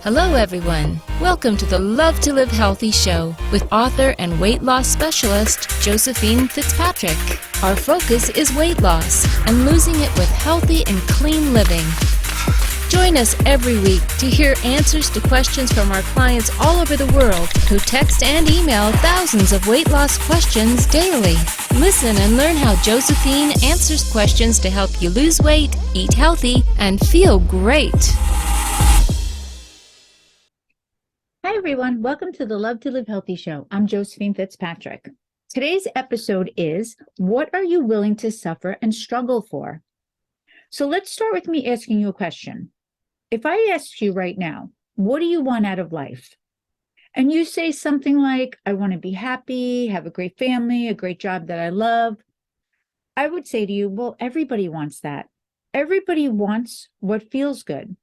Hello everyone, welcome to the Love to Live Healthy show with author and weight loss specialist Josephine Fitzpatrick. Our focus is weight loss and losing it with healthy and clean living. Join us every week to hear answers to questions from our clients all over the world who text and email thousands of weight loss questions daily. Listen and learn how Josephine answers questions to help you lose weight, eat healthy, and feel great. Hi everyone, welcome to the Love to Live Healthy show. I'm Josephine Fitzpatrick. Today's episode is, what are you willing to suffer and struggle for? So let's start with me asking you a question. If I asked you right now, what do you want out of life? And you say something like, I want to be happy, have a great family, a great job that I love. I would say to you, well, everybody wants that. Everybody wants what feels good.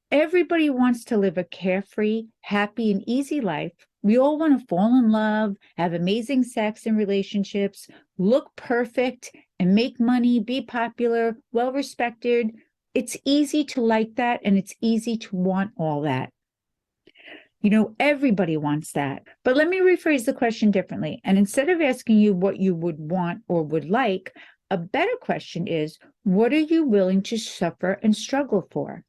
Everybody wants to live a carefree, happy, and easy life. We all want to fall in love, have amazing sex and relationships, look perfect, and make money, be popular, well-respected. It's easy to like that, and it's easy to want all that. You know, everybody wants that. But let me rephrase the question differently. And instead of asking you what you would want or would like, a better question is, what are you willing to suffer and struggle for?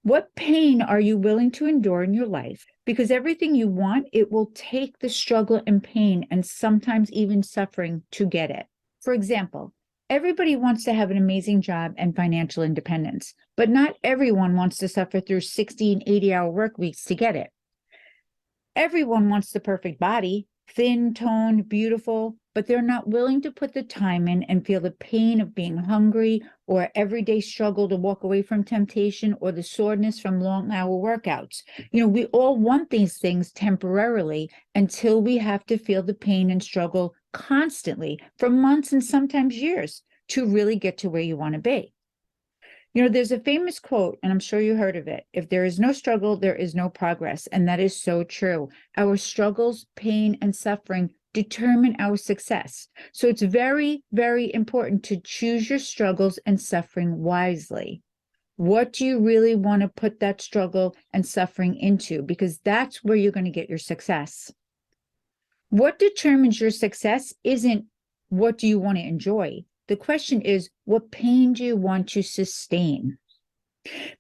What pain are you willing to endure in your life? Because everything you want, it will take the struggle and pain and sometimes even suffering to get it. For example, everybody wants to have an amazing job and financial independence, but not everyone wants to suffer through 60 and 80-hour work weeks to get it. Everyone wants the perfect body, thin, toned, beautiful, but they're not willing to put the time in and feel the pain of being hungry or everyday struggle to walk away from temptation or the soreness from long hour workouts. You know, we all want these things temporarily until we have to feel the pain and struggle constantly for months and sometimes years to really get to where you want to be. You know, there's a famous quote, and I'm sure you heard of it. If there is no struggle, there is no progress. And that is so true. Our struggles, pain, and suffering determine our success. So it's very, very important to choose your struggles and suffering wisely. What do you really want to put that struggle and suffering into? Because that's where you're going to get your success. What determines your success isn't what do you want to enjoy. The question is, what pain do you want to sustain?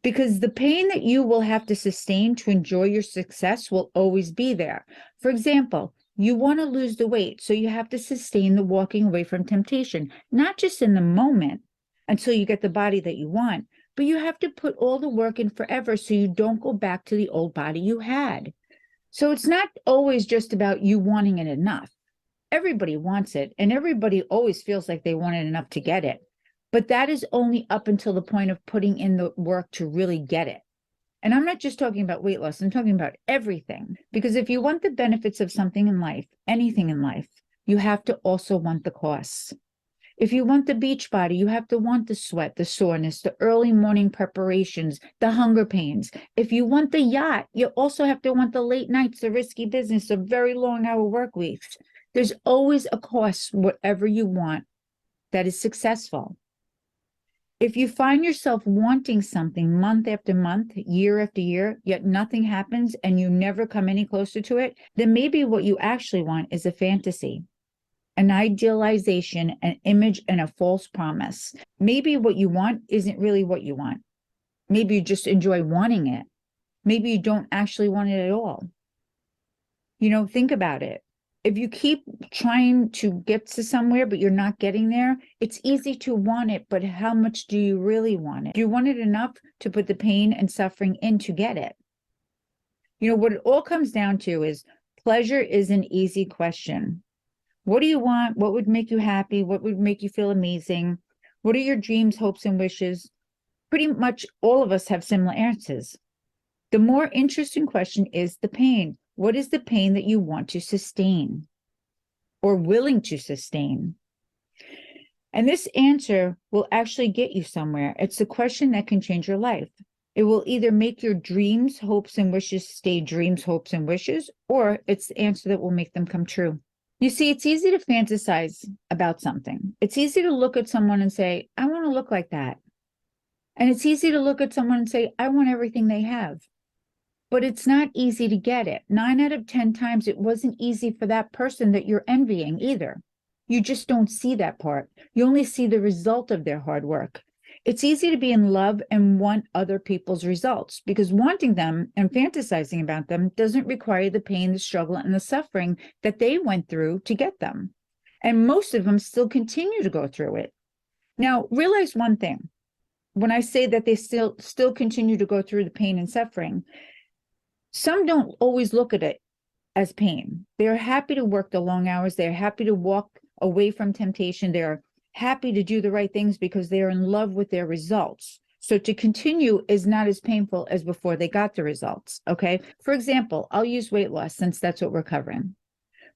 Because the pain that you will have to sustain to enjoy your success will always be there. For example, you want to lose the weight, so you have to sustain the walking away from temptation, not just in the moment until you get the body that you want, but you have to put all the work in forever so you don't go back to the old body you had. So it's not always just about you wanting it enough. Everybody wants it, and everybody always feels like they want it enough to get it. But that is only up until the point of putting in the work to really get it. And I'm not just talking about weight loss, I'm talking about everything. Because if you want the benefits of something in life, anything in life, you have to also want the costs. If you want the beach body, you have to want the sweat, the soreness, the early morning preparations, the hunger pains. If you want the yacht, you also have to want the late nights, the risky business, the very long hour work weeks. There's always a cost, whatever you want, that is successful. If you find yourself wanting something month after month, year after year, yet nothing happens and you never come any closer to it, then maybe what you actually want is a fantasy, an idealization, an image, and a false promise. Maybe what you want isn't really what you want. Maybe you just enjoy wanting it. Maybe you don't actually want it at all. You know, think about it. If you keep trying to get to somewhere, but you're not getting there, it's easy to want it, but how much do you really want it? Do you want it enough to put the pain and suffering in to get it? You know, what it all comes down to is pleasure is an easy question. What do you want? What would make you happy? What would make you feel amazing? What are your dreams, hopes, and wishes? Pretty much all of us have similar answers. The more interesting question is the pain. What is the pain that you want to sustain or willing to sustain? And this answer will actually get you somewhere. It's a question that can change your life. It will either make your dreams, hopes, and wishes stay dreams, hopes, and wishes, or it's the answer that will make them come true. You see, it's easy to fantasize about something. It's easy to look at someone and say, I want to look like that. And it's easy to look at someone and say, I want everything they have. but it's not easy to get it. 9 out of 10 times, it wasn't easy for that person that you're envying either. You just don't see that part. You only see the result of their hard work. It's easy to be in love and want other people's results because wanting them and fantasizing about them doesn't require the pain, the struggle, and the suffering that they went through to get them. And most of them still continue to go through it. Now, realize one thing. When I say that they still continue to go through the pain and suffering, some don't always look at it as pain. They're happy to work the long hours. They're happy to walk away from temptation. They're happy to do the right things because they're in love with their results. So to continue is not as painful as before they got the results, okay? For example, I'll use weight loss since that's what we're covering.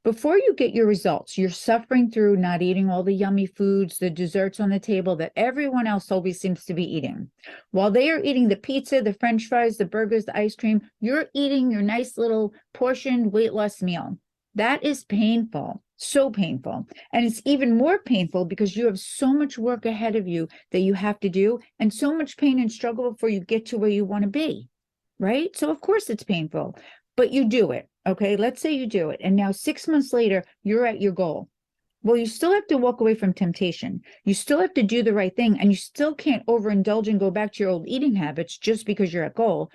Before you get your results, you're suffering through not eating all the yummy foods, the desserts on the table that everyone else always seems to be eating. While they are eating the pizza, the French fries, the burgers, the ice cream, you're eating your nice little portioned weight loss meal. That is painful, so painful. And it's even more painful because you have so much work ahead of you that you have to do and so much pain and struggle before you get to where you want to be, right? So of course it's painful, but you do it. Okay, let's say you do it. And now 6 months later, you're at your goal. Well, you still have to walk away from temptation. You still have to do the right thing. And you still can't overindulge and go back to your old eating habits just because you're at goal.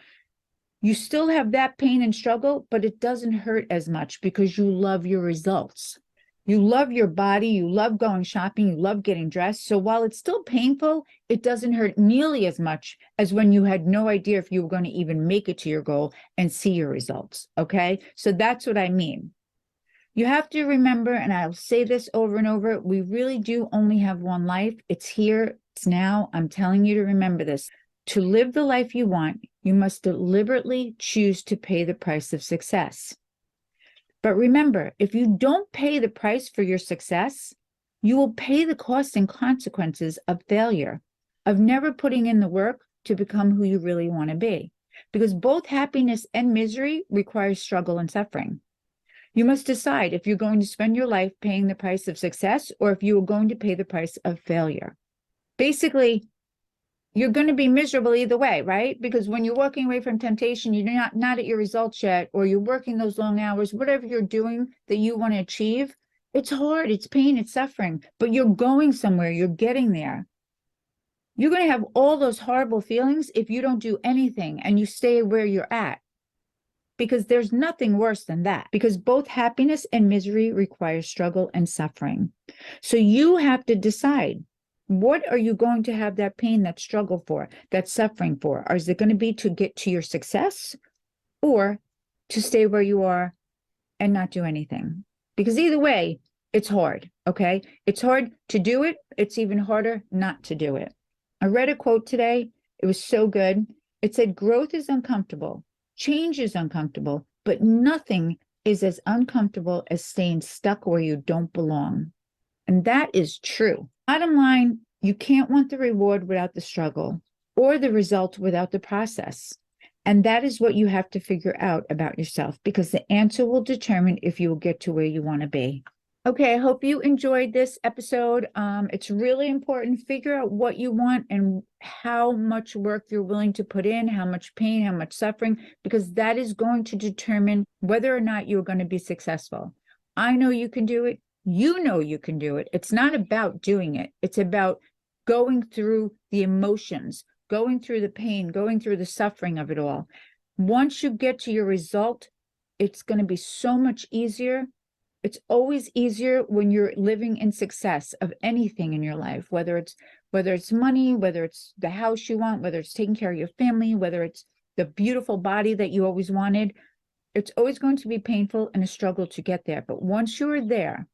You still have that pain and struggle, but it doesn't hurt as much because you love your results. You love your body. You love going shopping. You love getting dressed. So while it's still painful, it doesn't hurt nearly as much as when you had no idea if you were going to even make it to your goal and see your results. Okay. So that's what I mean. You have to remember, and I'll say this over and over, we really do only have one life. It's here. It's now. I'm telling you to remember this. To live the life you want, you must deliberately choose to pay the price of success. But remember, if you don't pay the price for your success, you will pay the costs and consequences of failure, of never putting in the work to become who you really want to be. Because both happiness and misery require struggle and suffering. You must decide if you're going to spend your life paying the price of success or if you are going to pay the price of failure. Basically, you're going to be miserable either way, right? Because when you're walking away from temptation, you're not at your results yet, or you're working those long hours, whatever you're doing that you want to achieve, it's hard, it's pain, it's suffering, but you're going somewhere, you're getting there. You're going to have all those horrible feelings if you don't do anything and you stay where you're at, because there's nothing worse than that, because both happiness and misery require struggle and suffering. So you have to decide. What are you going to have that pain, that struggle for, that suffering for? Or is it going to be to get to your success or to stay where you are and not do anything? Because either way, it's hard, okay? It's hard to do it. It's even harder not to do it. I read a quote today. It was so good. It said, growth is uncomfortable. Change is uncomfortable, but nothing is as uncomfortable as staying stuck where you don't belong. And that is true. Bottom line, you can't want the reward without the struggle or the result without the process. And that is what you have to figure out about yourself, because the answer will determine if you will get to where you want to be. Okay, I hope you enjoyed this episode. It's really important. Figure out what you want and how much work you're willing to put in, how much pain, how much suffering, because that is going to determine whether or not you're going to be successful. I know you can do it. You know you can do it. It's not about doing it. It's about going through the emotions, going through the pain, going through the suffering of it all. Once you get to your result, it's going to be so much easier. It's always easier when you're living in success of anything in your life, whether it's money, whether it's the house you want, whether it's taking care of your family, whether it's the beautiful body that you always wanted. It's always going to be painful and a struggle to get there. But once you're there,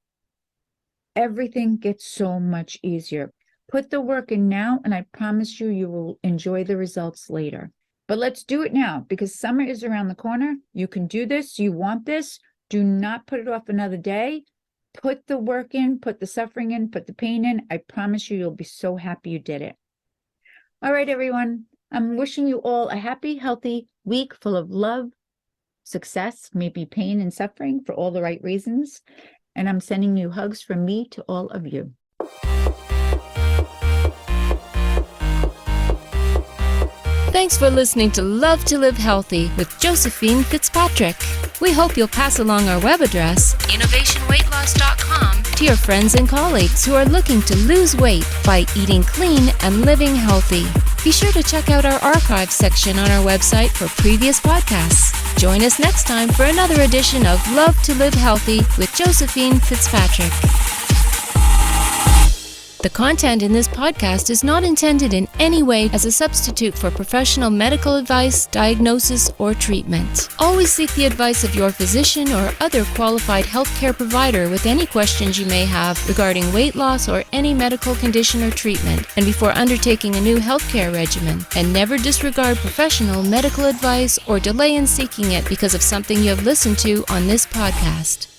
everything gets so much easier. Put the work in now, and I promise you, you will enjoy the results later. But let's do it now, because summer is around the corner. You can do this. You want this. Do not put it off another day. Put the work in, put the suffering in, put the pain in. I promise you, you'll be so happy you did it. All right, everyone. I'm wishing you all a happy, healthy week full of love, success, maybe pain and suffering for all the right reasons. And I'm sending you hugs from me to all of you. Thanks for listening to Love to Live Healthy with Josephine Fitzpatrick. We hope you'll pass along our web address, innovationweightloss.com, to your friends and colleagues who are looking to lose weight by eating clean and living healthy. Be sure to check out our archives section on our website for previous podcasts. Join us next time for another edition of Love to Live Healthy with Josephine Fitzpatrick. The content in this podcast is not intended in any way as a substitute for professional medical advice, diagnosis, or treatment. Always seek the advice of your physician or other qualified healthcare provider with any questions you may have regarding weight loss or any medical condition or treatment, and before undertaking a new healthcare regimen. And never disregard professional medical advice or delay in seeking it because of something you have listened to on this podcast.